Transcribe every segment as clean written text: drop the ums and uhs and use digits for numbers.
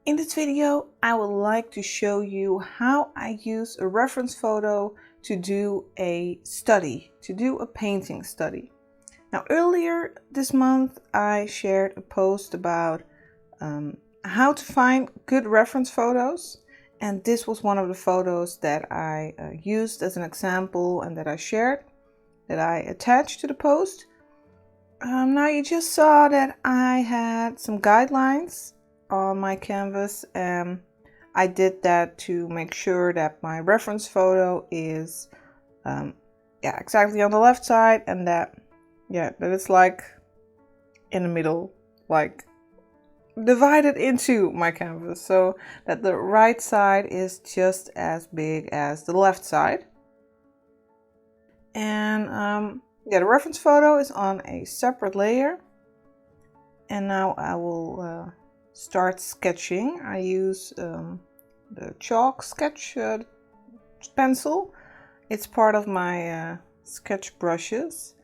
In this video, I would like to show you how I use a reference photo to do a study, to do a painting study. Now, earlier this month, I shared a post about how to find good reference photos. And this was one of the photos that I used as an example and that I shared, that I attached to the post. Now you just saw that I had some guidelines on my canvas, and I did that to make sure that my reference photo is exactly on the left side, and that it's like in the middle, like divided into my canvas, so that the right side is just as big as the left side. And the reference photo is on a separate layer, and now I will start sketching. I use the chalk sketch pencil. It's part of my sketch brushes,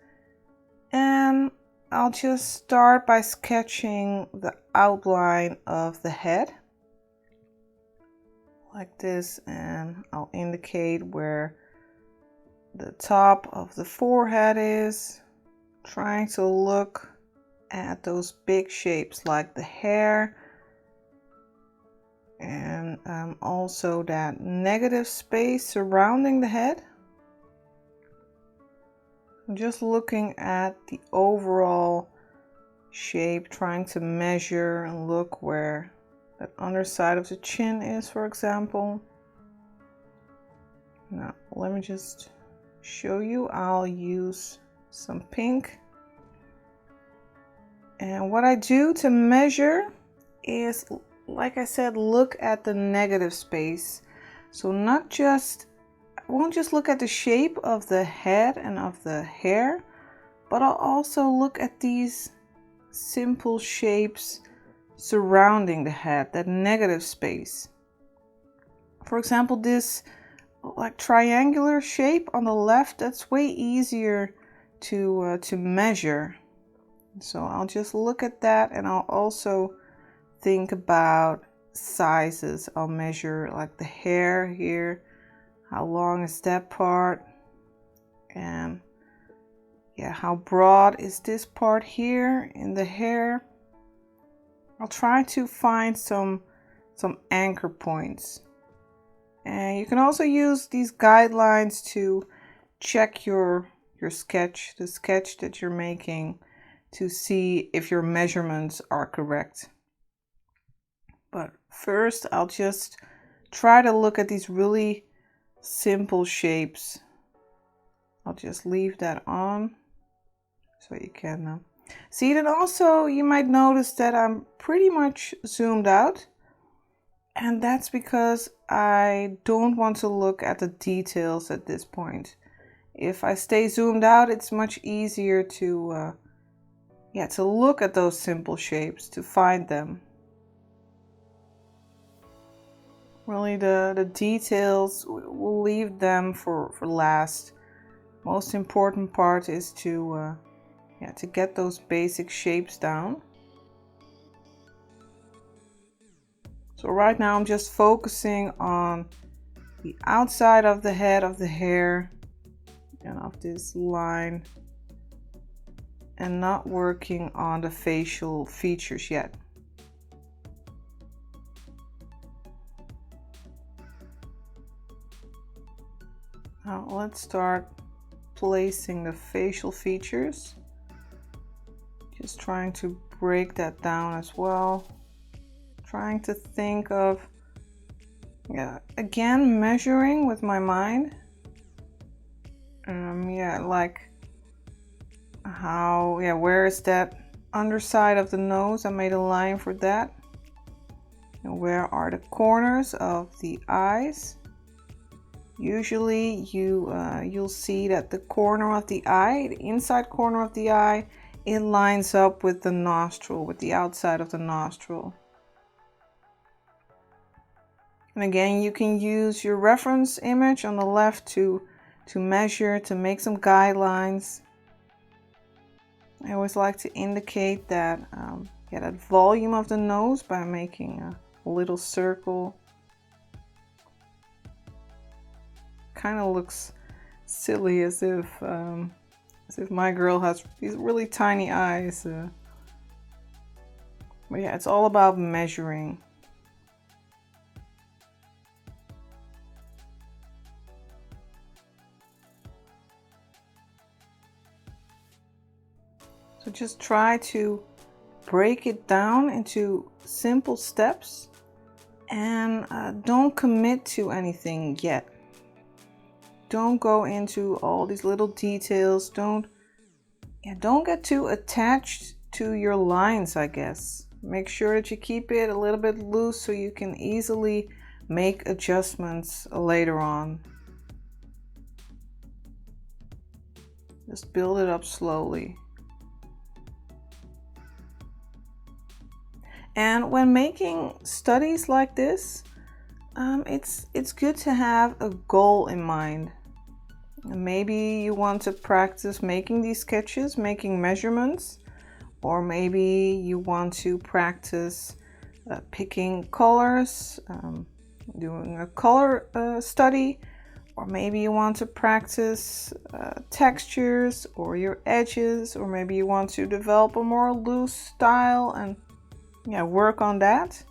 and I'll just start by sketching the outline of the head like this, and I'll indicate where the top of the forehead is, trying to look at those big shapes like the hair, and also that negative space surrounding the head. I'm just looking at the overall shape, trying to measure and look where that underside of the chin is, for example. Now let me just show you. I'll use some pink, and what I do to measure is, like I said, look at the negative space. So I won't just look at the shape of the head and of the hair, but I'll also look at these simple shapes surrounding the head, that negative space. For example, this like triangular shape on the left, that's way easier to measure. So I'll just look at that, and I'll also think about sizes. I'll measure like the hair here, how long is that part, and how broad is this part here in the hair. I'll try to find some anchor points. And you can also use these guidelines to check your sketch, the sketch that you're making, to see if your measurements are correct. But first, I'll just try to look at these really simple shapes. I'll just leave that on so you can see it. And also, you might notice that I'm pretty much zoomed out. And that's because I don't want to look at the details at this point. If I stay zoomed out, it's much easier to look at those simple shapes, to find them. Really, the details, we'll leave them for last. Most important part is to get those basic shapes down. So right now I'm just focusing on the outside of the head, of the hair, and of this line, and not working on the facial features yet. Now let's start placing the facial features. Just trying to break that down as well. Trying to think of, again, measuring with my mind. Like how, where is that underside of the nose? I made a line for that. And where are the corners of the eyes? Usually you'll see that the corner of the eye, the inside corner of the eye, it lines up with the nostril, with the outside of the nostril. And again, you can use your reference image on the left to measure, to make some guidelines. I always like to indicate that that volume of the nose by making a little circle. Kind of looks silly, as if my girl has these really tiny eyes. But yeah, it's all about measuring. So just try to break it down into simple steps, and don't commit to anything yet. Don't go into all these little details. Don't get too attached to your lines, I guess. Make sure that you keep it a little bit loose so you can easily make adjustments later on. Just build it up slowly. And when making studies like this, it's good to have a goal in mind. Maybe you want to practice making these sketches, making measurements, or maybe you want to practice picking colors, doing a color study, or maybe you want to practice textures or your edges, or maybe you want to develop a more loose style and work on that.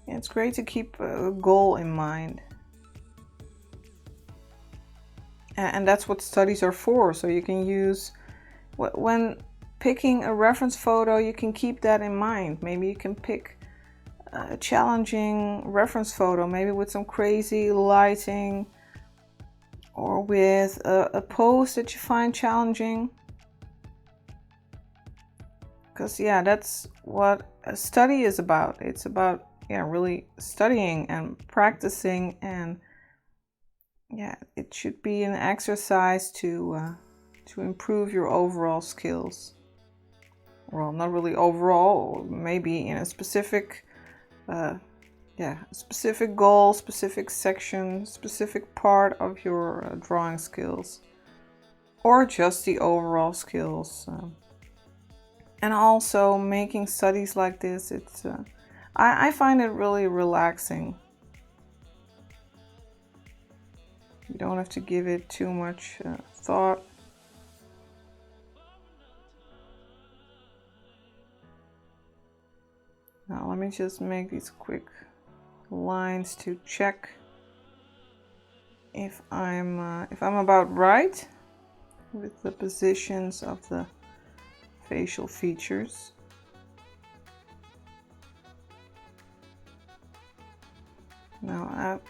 It's great to keep a goal in mind. And that's what studies are for. So you can use, when picking a reference photo, you can keep that in mind. Maybe you can pick a challenging reference photo, maybe with some crazy lighting, or with a pose that you find challenging. Because that's what a study is about. It's about really studying and practicing, and it should be an exercise to improve your overall skills. Well, not really overall, maybe in a specific specific goal, specific section, specific part of your drawing skills, or just the overall skills. And also making studies like this, I find it really relaxing. You don't have to give it too much thought. Now let me just make these quick lines to check if I'm about right with the positions of the facial features. Now I've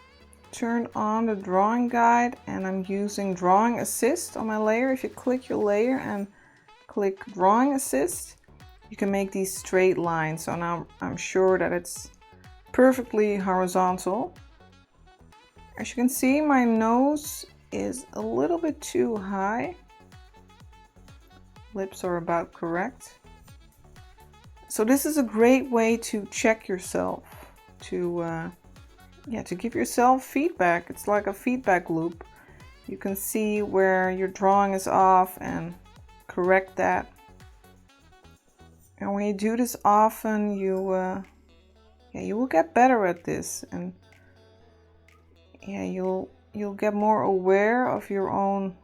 turned on the drawing guide and I'm using drawing assist on my layer. If you click your layer and click drawing assist, you can make these straight lines. So now I'm sure that it's perfectly horizontal. As you can see, my nose is a little bit too high. Lips are about correct. So this is a great way to check yourself, to give yourself feedback. It's like a feedback loop. You can see where your drawing is off and correct that. And when you do this often, you will get better at this, and you'll get more aware of your own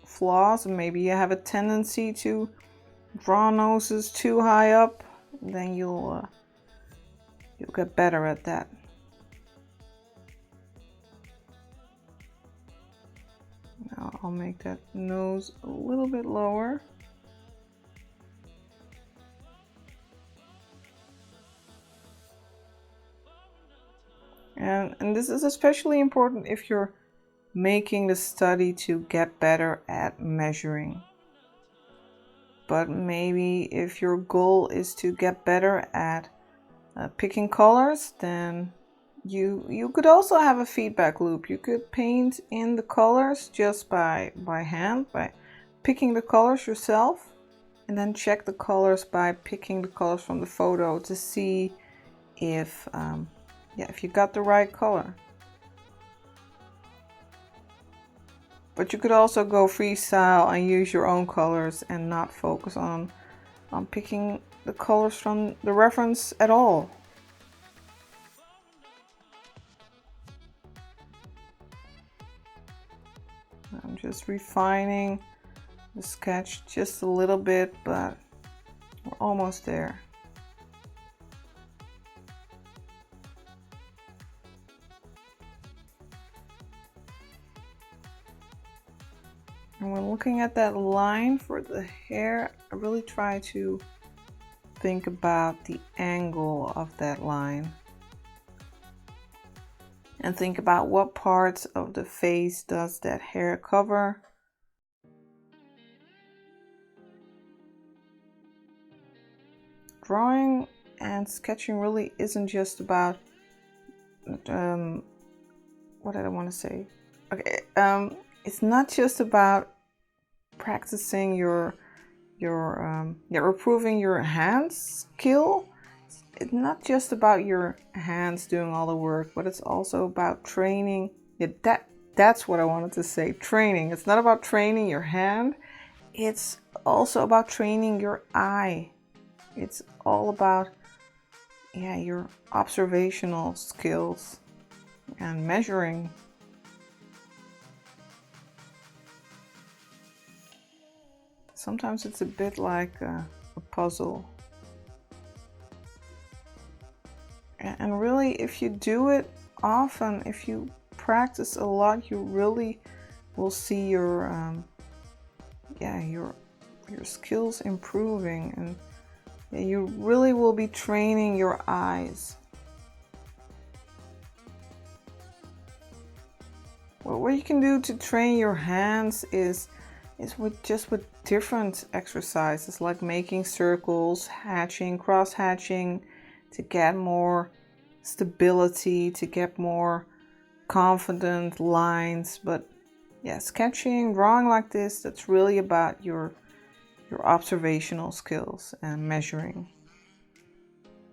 flaws. Maybe you have a tendency to draw noses too high up, then you'll get better at that. Now I'll make that nose a little bit lower. And this is especially important if you're making the study to get better at measuring. But maybe if your goal is to get better at picking colors, then you could also have a feedback loop. You could paint in the colors just by hand, by picking the colors yourself, and then check the colors by picking the colors from the photo to see if you got the right color. But you could also go freestyle and use your own colors and not focus on picking the colors from the reference at all. just refining the sketch just a little bit, but we're almost there. And when looking at that line for the hair, I really try to think about the angle of that line. And think about what parts of the face does that hair cover. Drawing and sketching really isn't just about, what did I want to say? Okay, it's not just about practicing your improving your hand skill. It's not just about your hands doing all the work, but it's also about training. Yeah, that's what I wanted to say. Training. It's not about training your hand. It's also about training your eye. It's all about, yeah, your observational skills and measuring. Sometimes it's a bit like a puzzle. And really, if you do it often, if you practice a lot, you really will see your skills improving, and you really will be training your eyes. Well, what you can do to train your hands is with different exercises, like making circles, hatching, cross hatching, to get more stability, to get more confident lines. But yeah, sketching, drawing like this, that's really about your observational skills and measuring.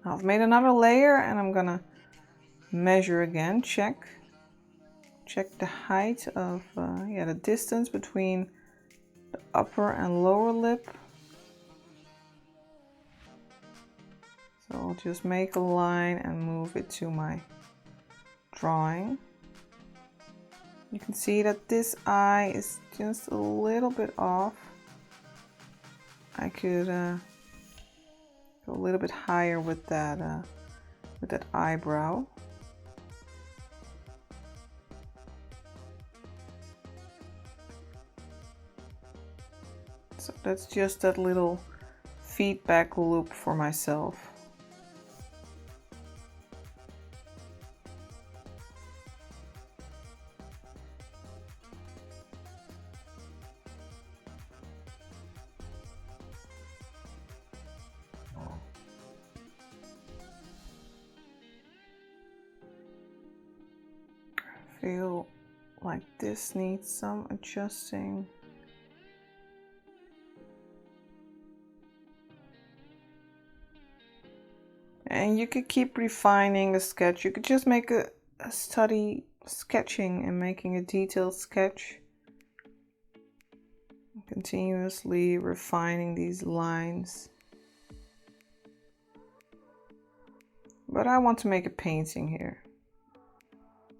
Now I've made another layer and I'm gonna measure again, check the height of the distance between the upper and lower lip. So I'll just make a line and move it to my drawing. You can see that this eye is just a little bit off. I could go a little bit higher with that eyebrow. So that's just that little feedback loop for myself. I feel like this needs some adjusting. And you could keep refining the sketch. You could just make a study sketching and making a detailed sketch. Continuously refining these lines. But I want to make a painting here.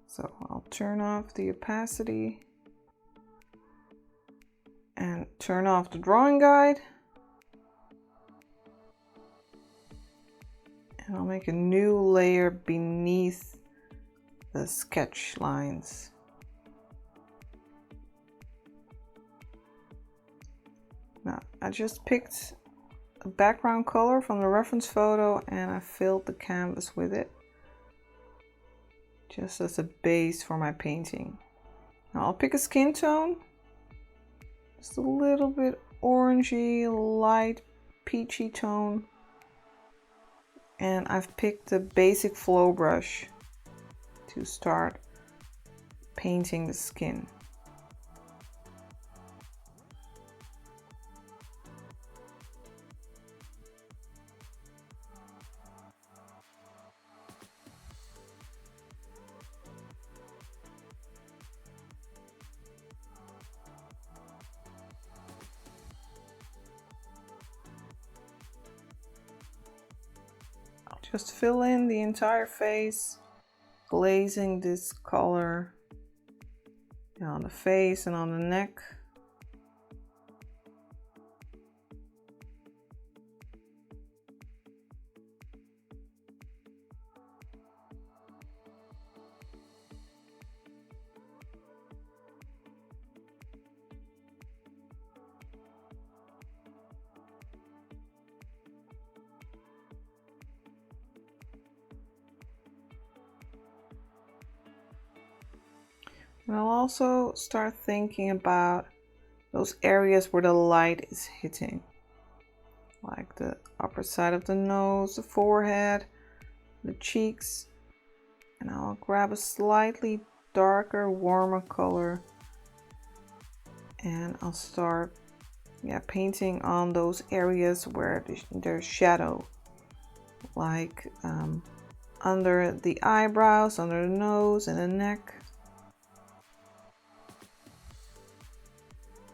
So I'll turn off the opacity and turn off the drawing guide. And I'll make a new layer beneath the sketch lines. Now, I just picked a background color from the reference photo and I filled the canvas with it, just as a base for my painting. Now I'll pick a skin tone, just a little bit orangey, light peachy tone. And I've picked the basic flow brush to start painting the skin. Just fill in the entire face, glazing this color on the face and on the neck. And I'll also start thinking about those areas where the light is hitting, like the upper side of the nose, the forehead, the cheeks. And I'll grab a slightly darker, warmer color and I'll start painting on those areas where there's shadow, like under the eyebrows, under the nose and the neck.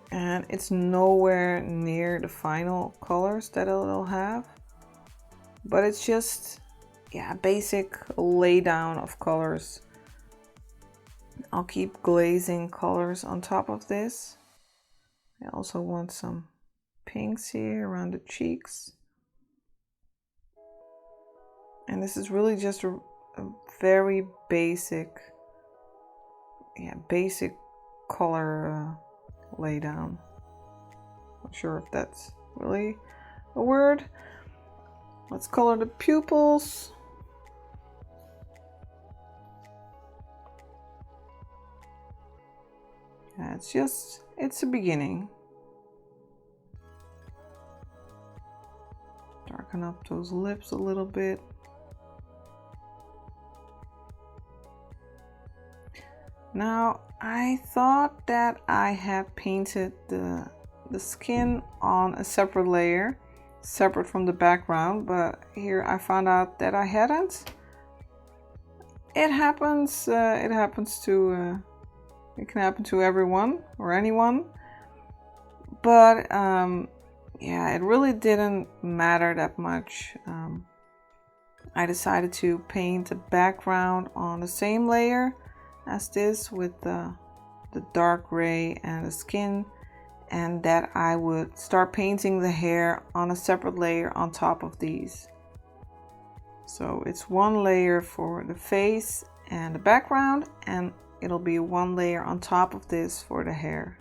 And it's nowhere near the final colors that it'll have, but it's just basic lay down of colors. I'll keep glazing colors on top of this. I also want some pinks here around the cheeks, and this is really just a very basic color lay down. Not sure if that's really a word. Let's color the pupils. It's a beginning. Darken up those lips a little bit. Now, I thought that I had painted the skin on a separate layer, separate from the background, but here I found out that I hadn't. It happens. It can happen to everyone or anyone. But it really didn't matter that much. I decided to paint the background on the same layer as this with the dark gray and the skin, and that I would start painting the hair on a separate layer on top of these. So it's one layer for the face and the background, and it'll be one layer on top of this for the hair.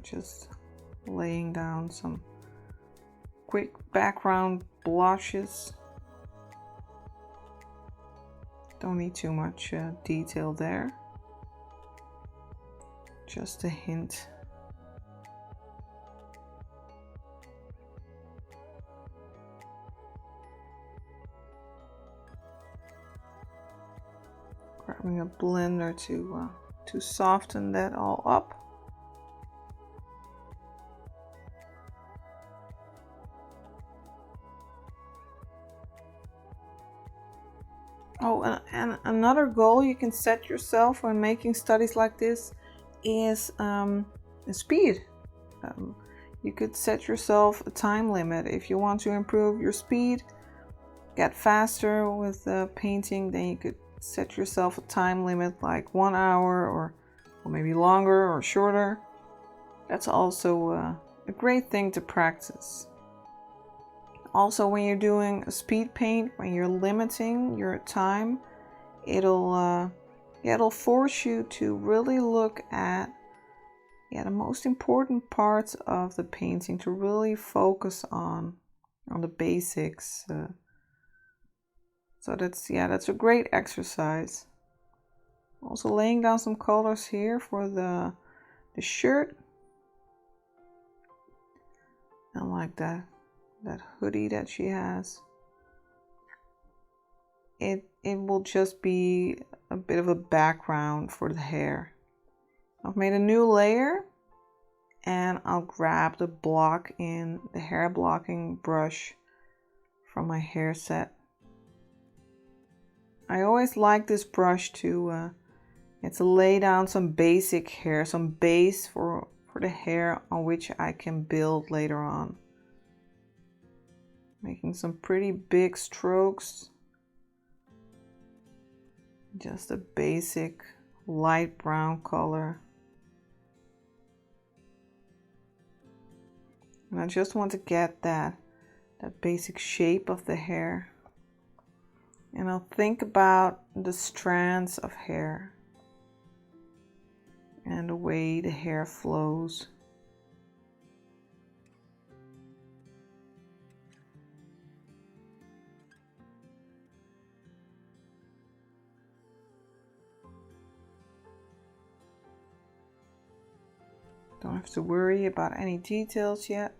Just laying down some quick background blotches. Don't need too much detail there. Just a hint. Grabbing a blender to soften that all up. Oh, and another goal you can set yourself when making studies like this is speed. You could set yourself a time limit. If you want to improve your speed, get faster with painting, then you could set yourself a time limit like 1 hour or maybe longer or shorter. That's also a great thing to practice. Also, when you're doing a speed paint, when you're limiting your time, it'll force you to really look at the most important parts of the painting, to really focus on the basics. So that's a great exercise. Also laying down some colors here for the shirt. I like that hoodie that she has. It will just be a bit of a background for the hair. I've made a new layer, and I'll grab the hair blocking brush from my hair set. I always like this brush to lay down some basic hair, some base for the hair on which I can build later on. Making some pretty big strokes. Just a basic light brown color. And I just want to get that basic shape of the hair. And I'll think about the strands of hair and the way the hair flows. Don't have to worry about any details yet.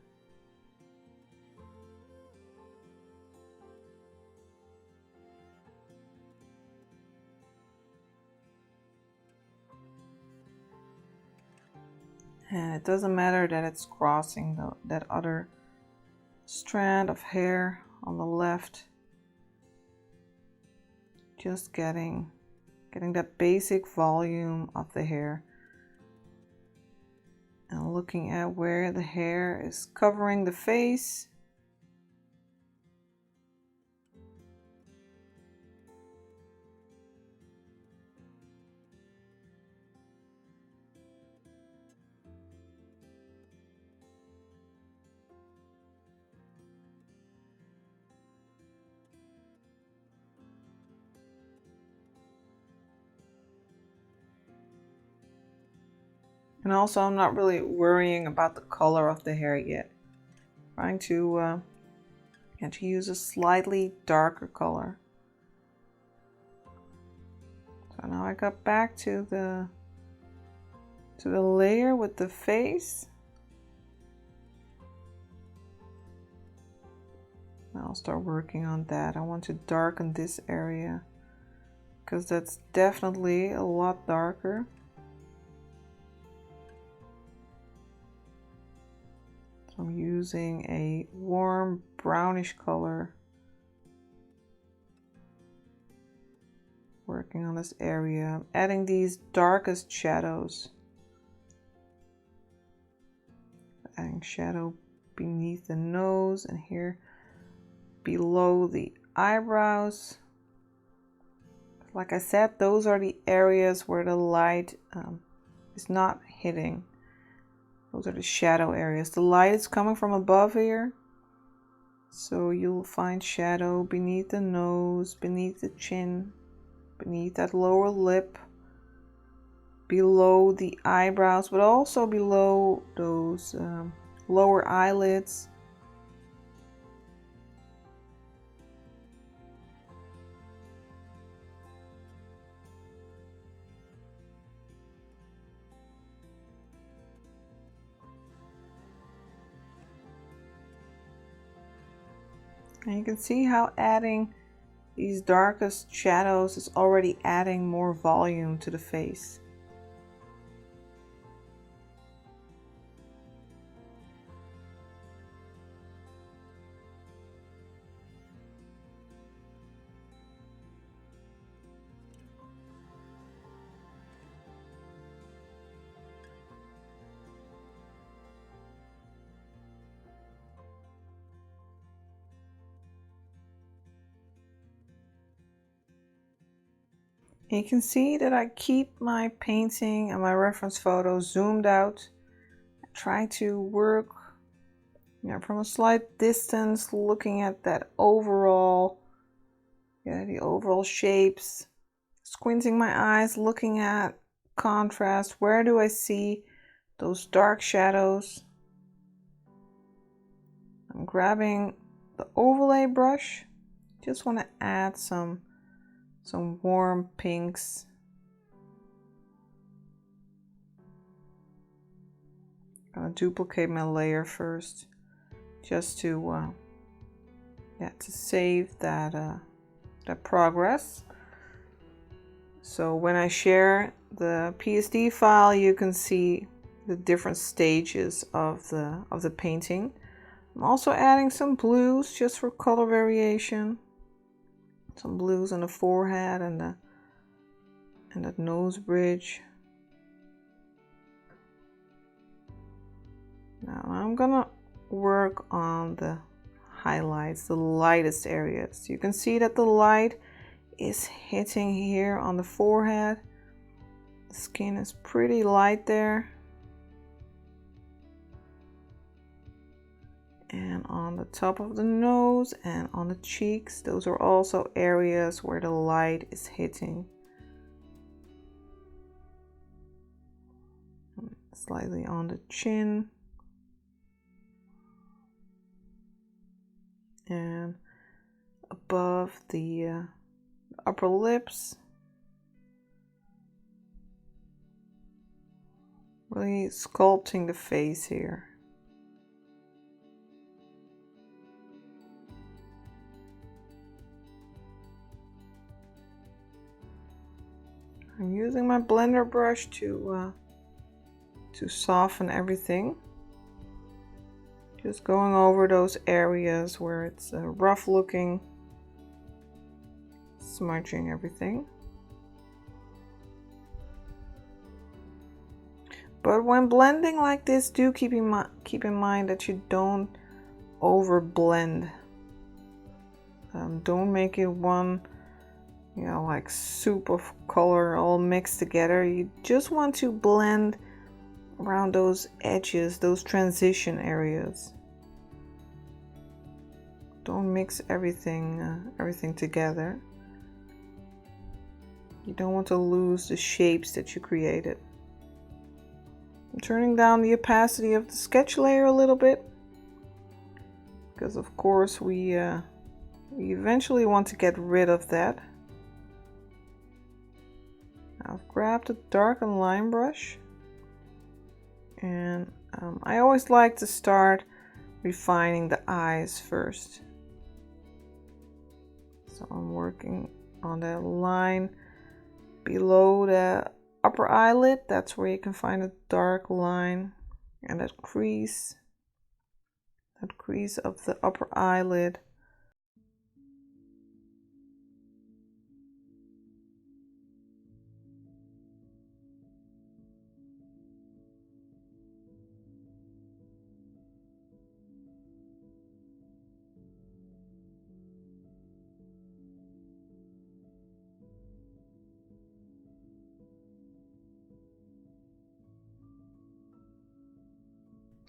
And it doesn't matter that it's crossing that other strand of hair on the left. Just getting that basic volume of the hair. And looking at where the hair is covering the face. And also, I'm not really worrying about the color of the hair yet. Trying to use a slightly darker color. So now I got back to the layer with the face. I'll start working on that. I want to darken this area because that's definitely a lot darker. So I'm using a warm brownish color. Working on this area. I'm adding these darkest shadows. Adding shadow beneath the nose and here below the eyebrows. Like I said, those are the areas where the light is not hitting. Those are the shadow areas. The light is coming from above here. So you'll find shadow beneath the nose, beneath the chin, beneath that lower lip, below the eyebrows, but also below those lower eyelids. And you can see how adding these darkest shadows is already adding more volume to the face. And you can see that I keep my painting and my reference photos zoomed out. I try to work from a slight distance, looking at that overall, the overall shapes, squinting my eyes, looking at contrast. Where do I see those dark shadows? I'm grabbing the overlay brush. Just want to add some warm pinks. I'm gonna duplicate my layer first, just to save that progress. So when I share the PSD file, you can see the different stages of the painting. I'm also adding some blues just for color variation. Some blues on the forehead and that nose bridge. Now I'm gonna work on the highlights, the lightest areas. You can see that the light is hitting here on the forehead. The skin is pretty light there. And on the top of the nose and on the cheeks, those are also areas where the light is hitting. Slightly on the chin. And above the upper lips. Really sculpting the face here. I'm using my blender brush to soften everything. Just going over those areas where it's rough looking, smudging everything. But when blending like this, do keep in mind that you don't over blend. Don't make it one, you know, like soup of color all mixed together. You just want to blend around those edges, those transition areas. Don't mix everything together. You don't want to lose the shapes that you created. I'm turning down the opacity of the sketch layer a little bit, because of course we eventually want to get rid of that. I've grabbed a darken line brush, and I always like to start refining the eyes first. So I'm working on that line below the upper eyelid. That's where you can find a dark line, and that crease of the upper eyelid.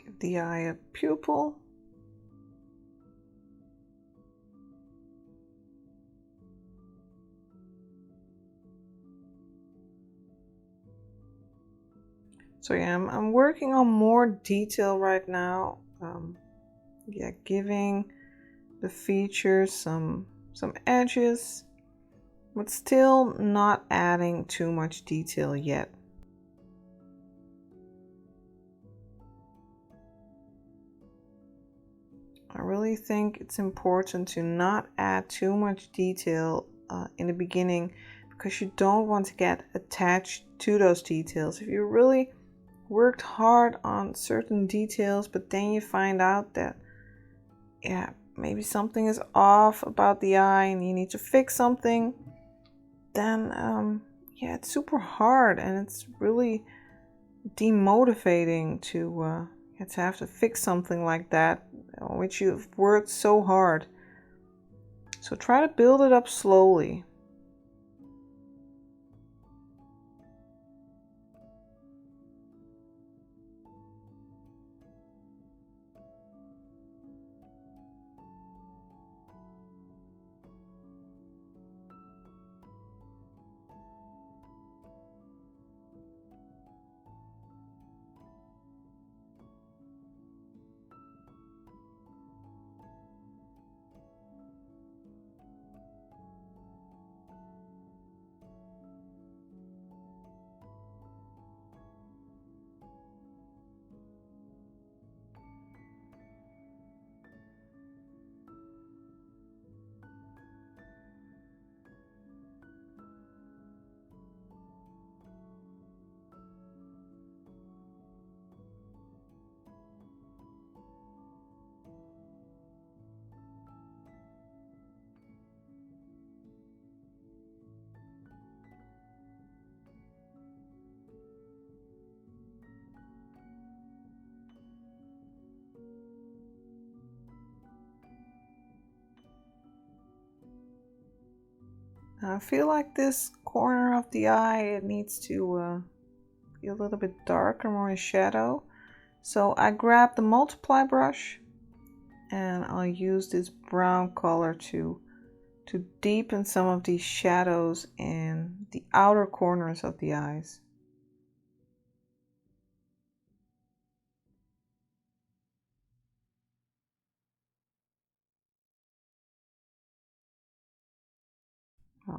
Give the eye a pupil. So yeah, I'm working on more detail right now. Yeah, giving the features some edges, but still not adding too much detail yet. I really think it's important to not add too much detail in the beginning, because you don't want to get attached to those details. If you really worked hard on certain details, but then you find out that, yeah, maybe something is off about the eye and you need to fix something, then yeah, it's super hard and it's really demotivating to have to fix something like that, on which you've worked so hard. So try to build it up slowly. Now I feel like this corner of the eye, it needs to be a little bit darker, more in shadow. So I grab the multiply brush and I'll use this brown color to deepen some of these shadows in the outer corners of the eyes.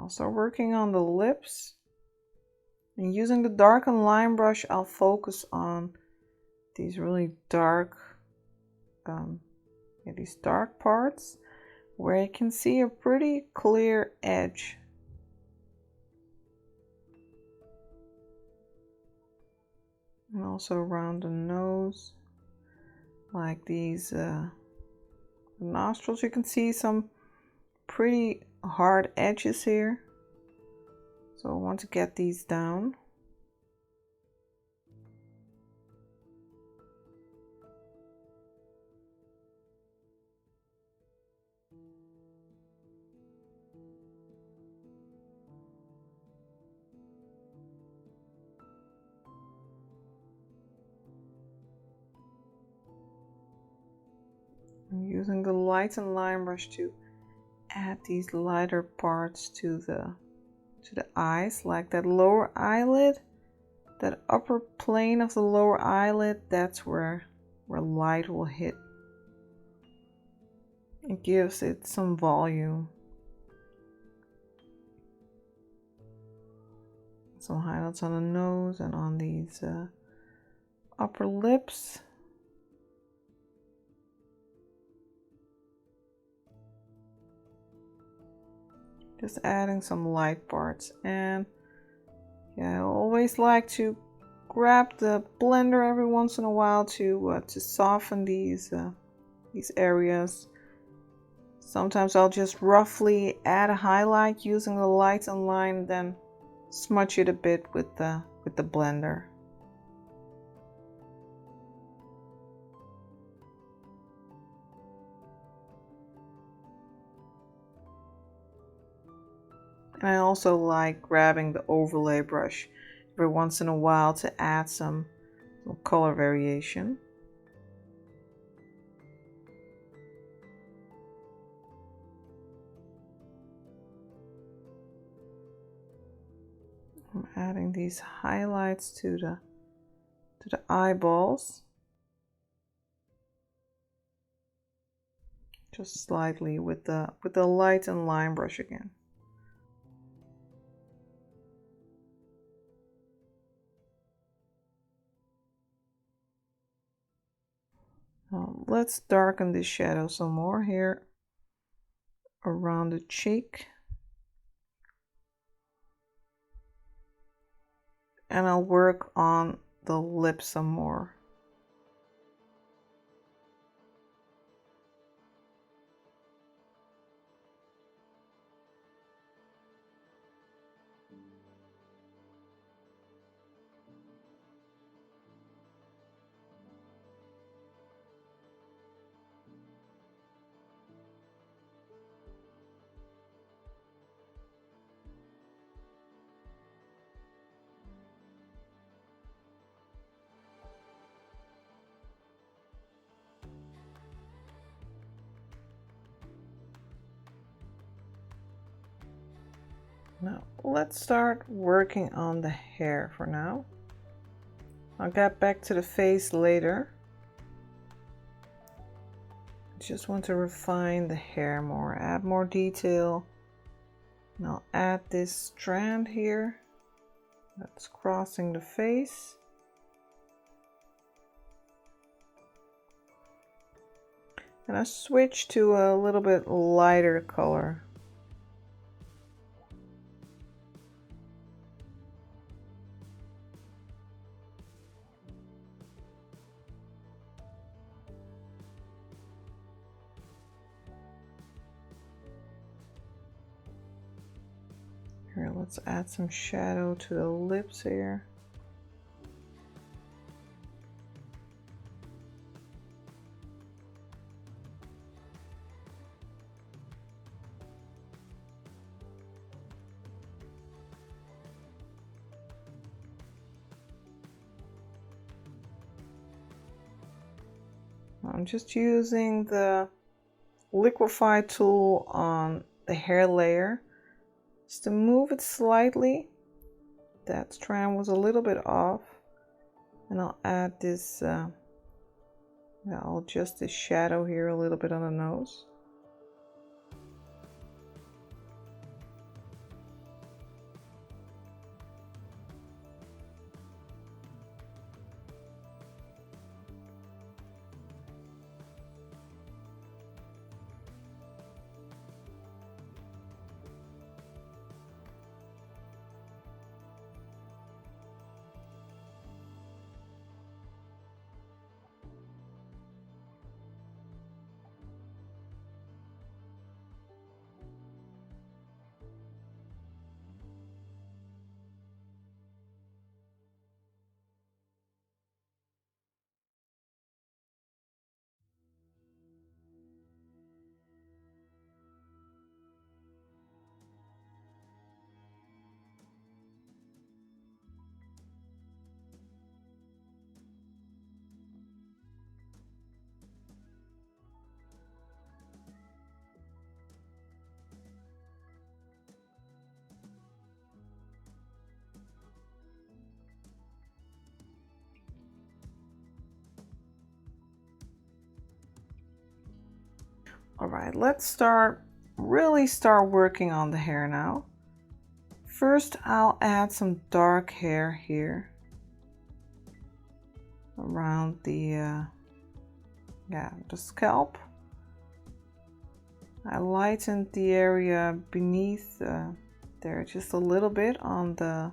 Also working on the lips, and using the darken line brush, I'll focus on these really dark, these dark parts where you can see a pretty clear edge. And also around the nose, like these nostrils, you can see some pretty hard edges here. So I want to get these down. I'm using the lighten line brush to add these lighter parts to the eyes, like that lower eyelid, that upper plane of the lower eyelid, that's where light will hit. It gives it some volume. Some highlights on the nose and on these upper lips. Just adding some light parts. And yeah, I always like to grab the blender every once in a while to soften these areas. Sometimes I'll just roughly add a highlight using the lighten line, then smudge it a bit with the blender. And I also like grabbing the overlay brush every once in a while to add some color variation. I'm adding these highlights to the eyeballs. Just slightly with the lighten line brush again. Let's darken the shadow some more here around the cheek. And I'll work on the lips some more. Now let's start working on the hair for now. I'll get back to the face later. Just want to refine the hair more, add more detail. And I'll add this strand here that's crossing the face. And I switch to a little bit lighter color. Here, let's add some shadow to the lips here. I'm just using the liquefy tool on the hair layer just to move it slightly. That strand was a little bit off, and I'll add this I'll adjust this shadow here a little bit on the nose. All right, let's really start working on the hair now. First, I'll add some dark hair here around the scalp. I lightened the area beneath there just a little bit on the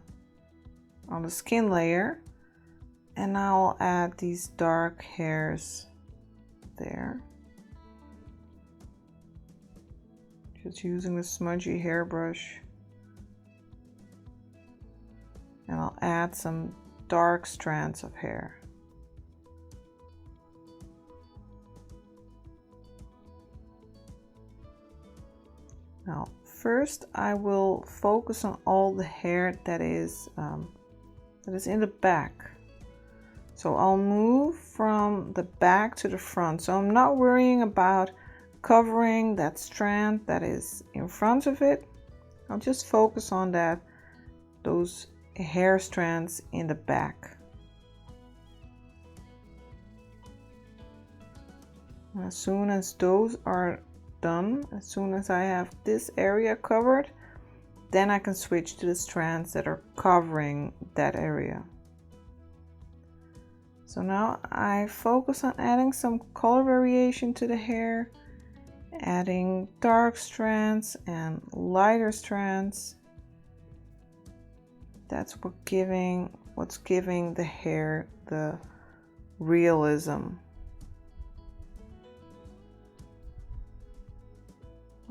skin layer, and I'll add these dark hairs there. Just using the smudgy hairbrush, and I'll add some dark strands of hair. Now, first I will focus on all the hair that is in the back. So I'll move from the back to the front. So I'm not worrying about covering that strand that is in front of it. I'll just focus on those hair strands in the back. And as soon as those are done, as soon as I have this area covered, then I can switch to the strands that are covering that area. So now I focus on adding some color variation to the hair, adding dark strands and lighter strands. That's what's giving the hair the realism.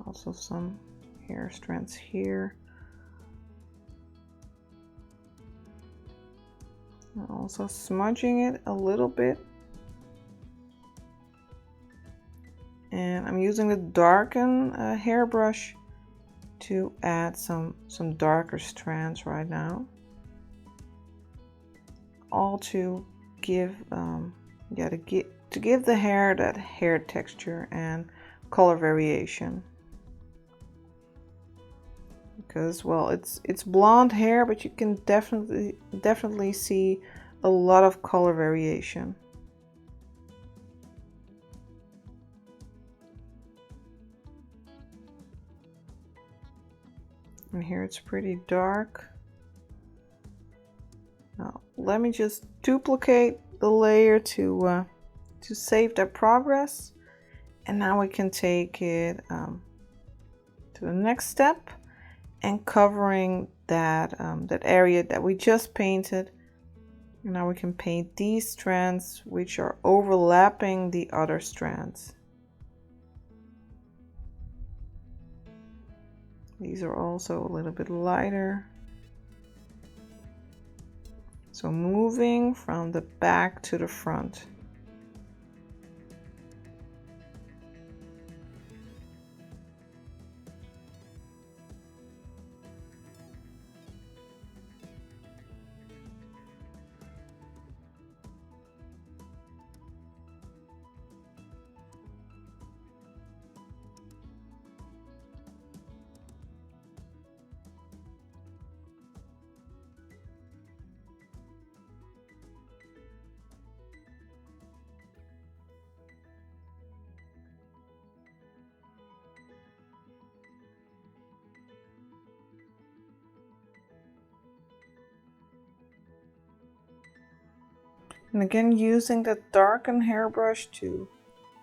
Also some hair strands here. And also smudging it a little bit. And I'm using the darken hairbrush to add some darker strands right now. All to give the hair that hair texture and color variation. Because, well, it's blonde hair, but you can definitely see a lot of color variation. And here it's pretty dark. Now let me just duplicate the layer to save that progress, and now we can take it to the next step and covering that area that we just painted. And now we can paint these strands which are overlapping the other strands. These are also a little bit lighter. So moving from the back to the front. And again, using the darken hairbrush to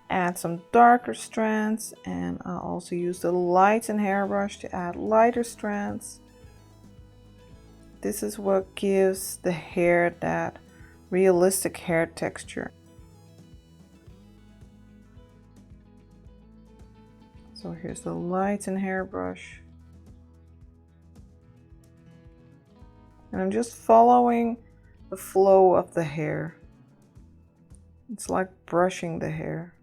add some darker strands, and I'll also use the lighten hairbrush to add lighter strands. This is what gives the hair that realistic hair texture. So here's the lighten hairbrush. And I'm just following the flow of the hair. It's like brushing the hair.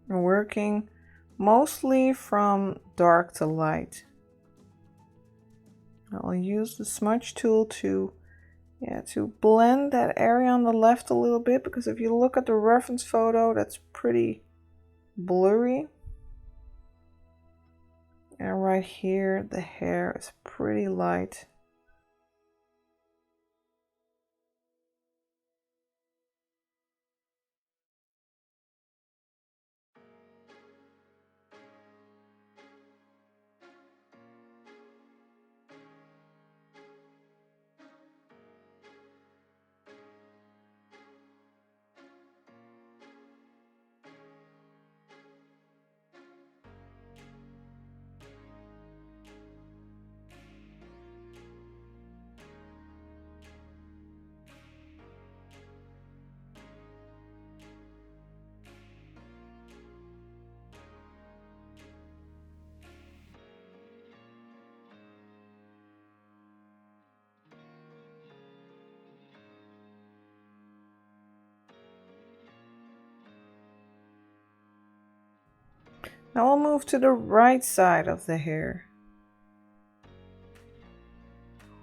I'm working mostly from dark to light. I'll use the smudge tool to blend that area on the left a little bit, because if you look at the reference photo, that's pretty blurry. And right here, the hair is pretty light. Now we'll move to the right side of the hair.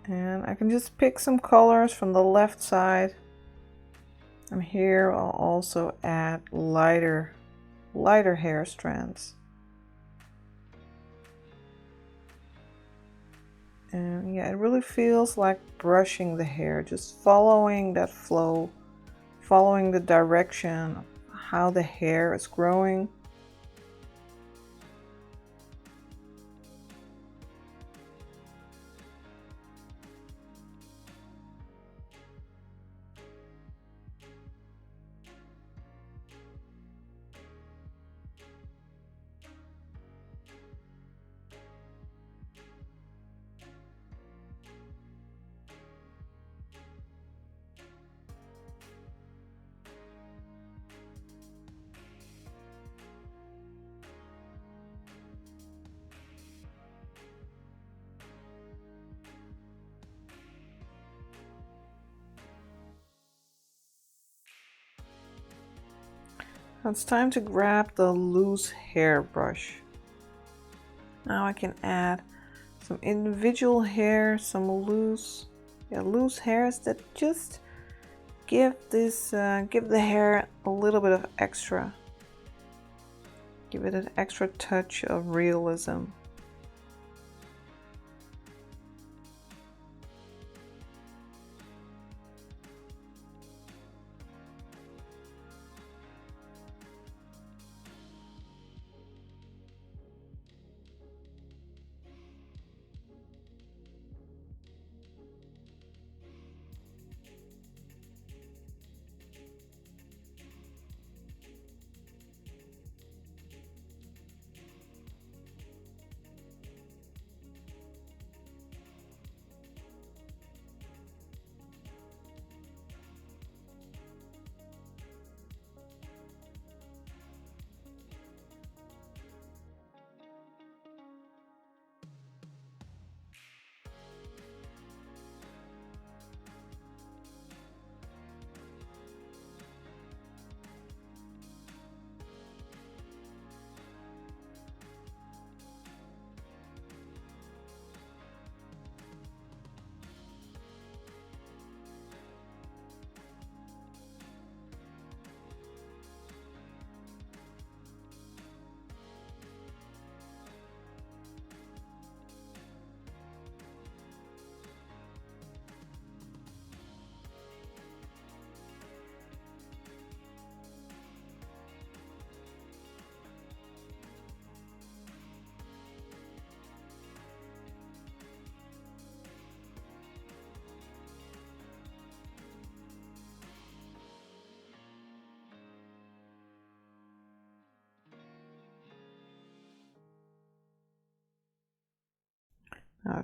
And I can just pick some colors from the left side. And here I'll also add lighter hair strands. And yeah, it really feels like brushing the hair, just following that flow, following the direction of how the hair is growing. Now it's time to grab the loose hair brush. Now I can add some individual hair, some loose hairs that just give the hair a little bit of extra. Give it an extra touch of realism.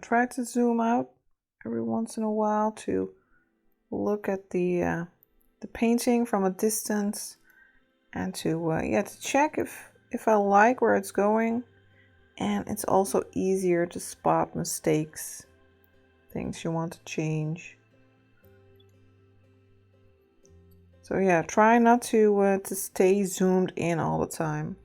Try to zoom out every once in a while to look at the painting from a distance, and to check if I like where it's going. And it's also easier to spot mistakes, things you want to change. So yeah, try not to stay zoomed in all the time.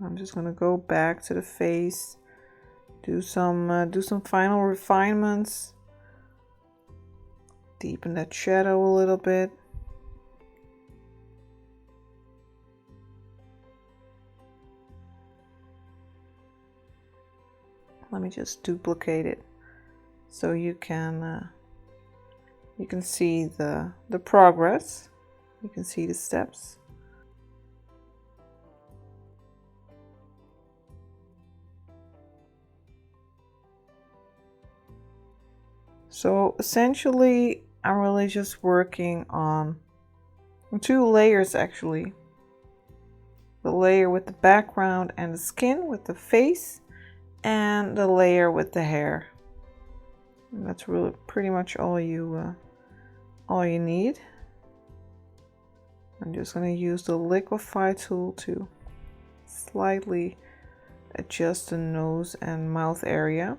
I'm just gonna go back to the face, do some final refinements, deepen that shadow a little bit. Let me just duplicate it so you can see the progress. You can see the steps. So essentially, I'm really just working on 2 layers actually. The layer with the background and the skin with the face, and the layer with the hair. And that's really pretty much all you need. I'm just going to use the liquify tool to slightly adjust the nose and mouth area.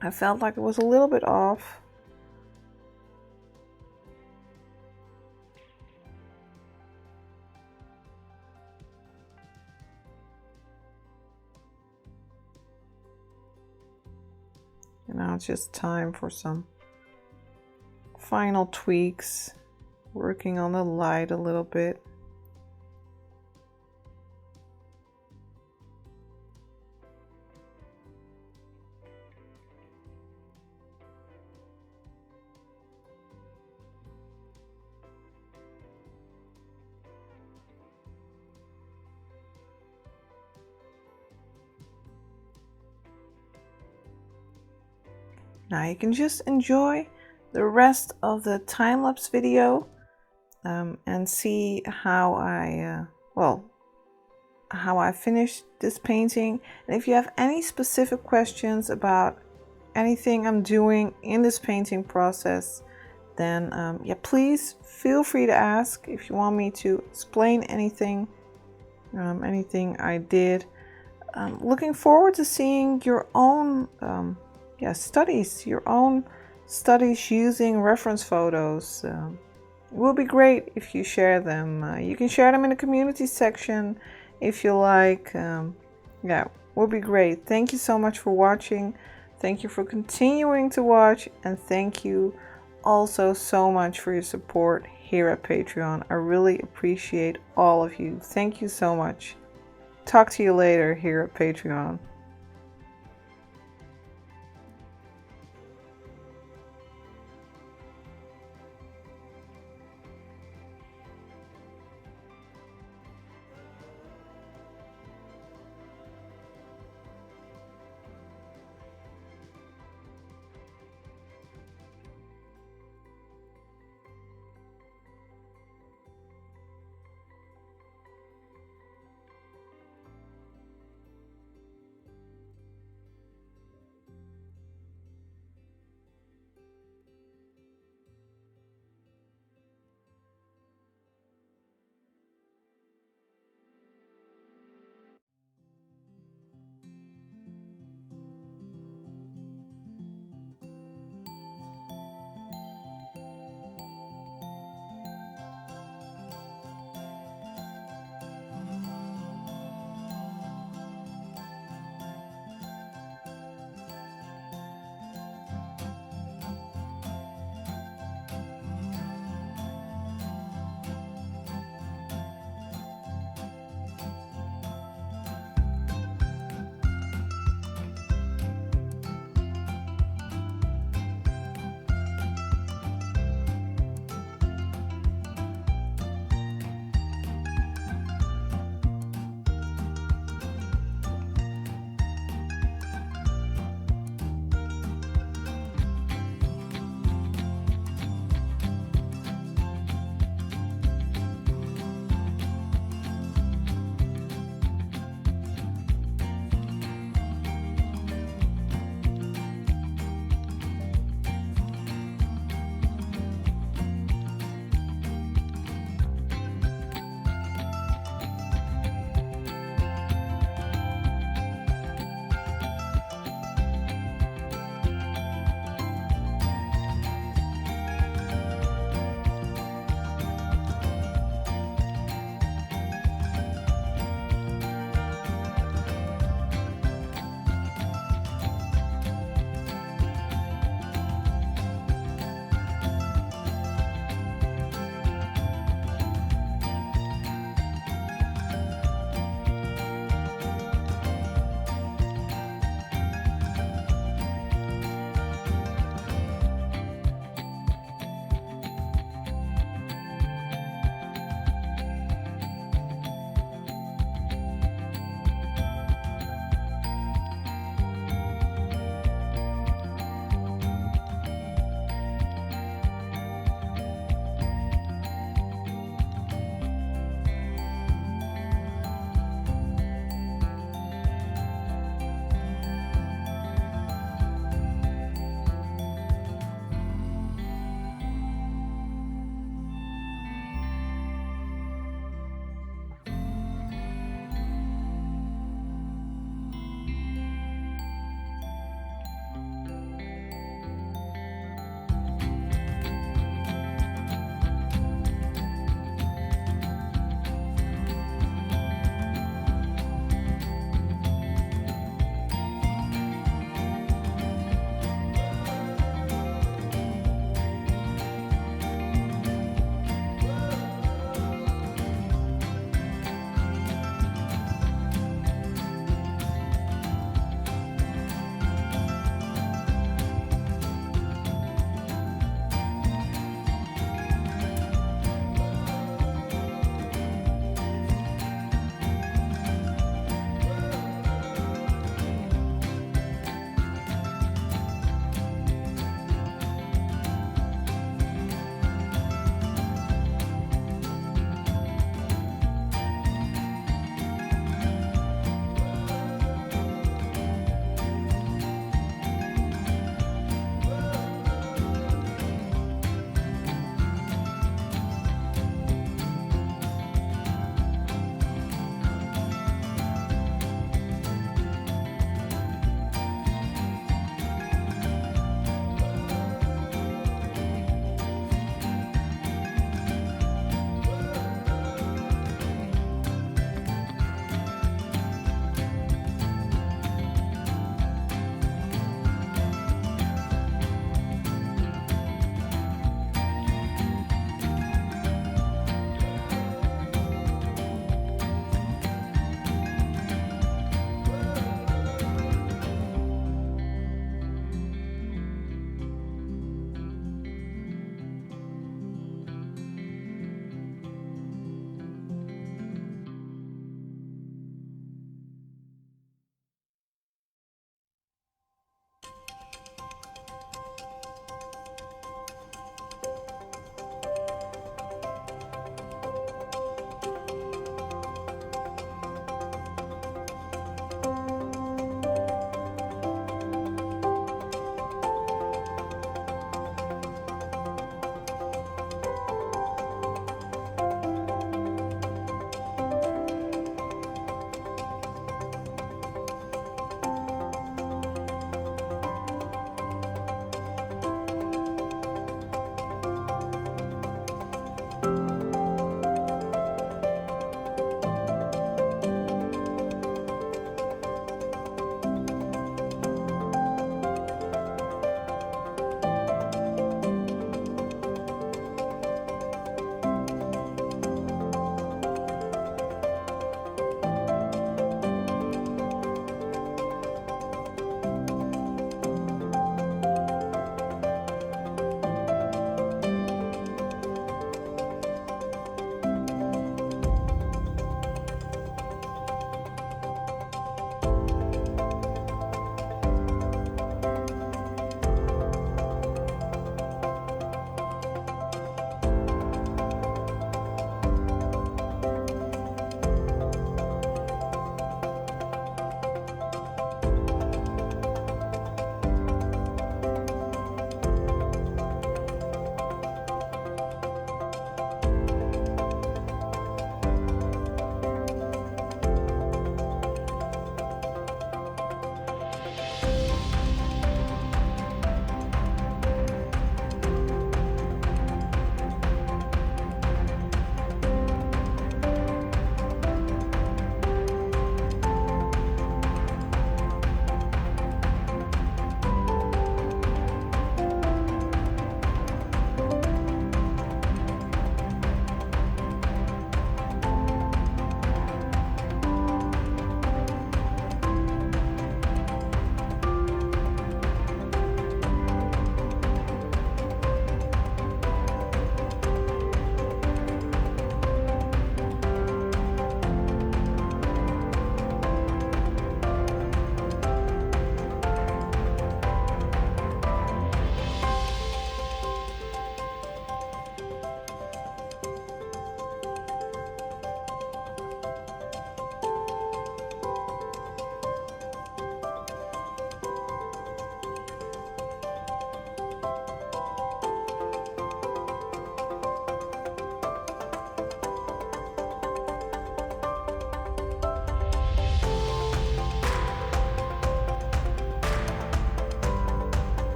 I felt like it was a little bit off. And now it's just time for some final tweaks, working on the light a little bit. Now you can just enjoy the rest of the time-lapse video and see how I finished this painting. And if you have any specific questions about anything I'm doing in this painting process, then yeah, please feel free to ask. If you want me to explain anything, anything I did. Looking forward to seeing your own your own studies using reference photos. It will be great if you share them. You can share them in the community section if you like. Yeah, will be great. Thank you so much for watching. Thank you for continuing to watch, and thank you also so much for your support here at Patreon. I really appreciate all of you. Thank you so much. Talk to you later here at Patreon.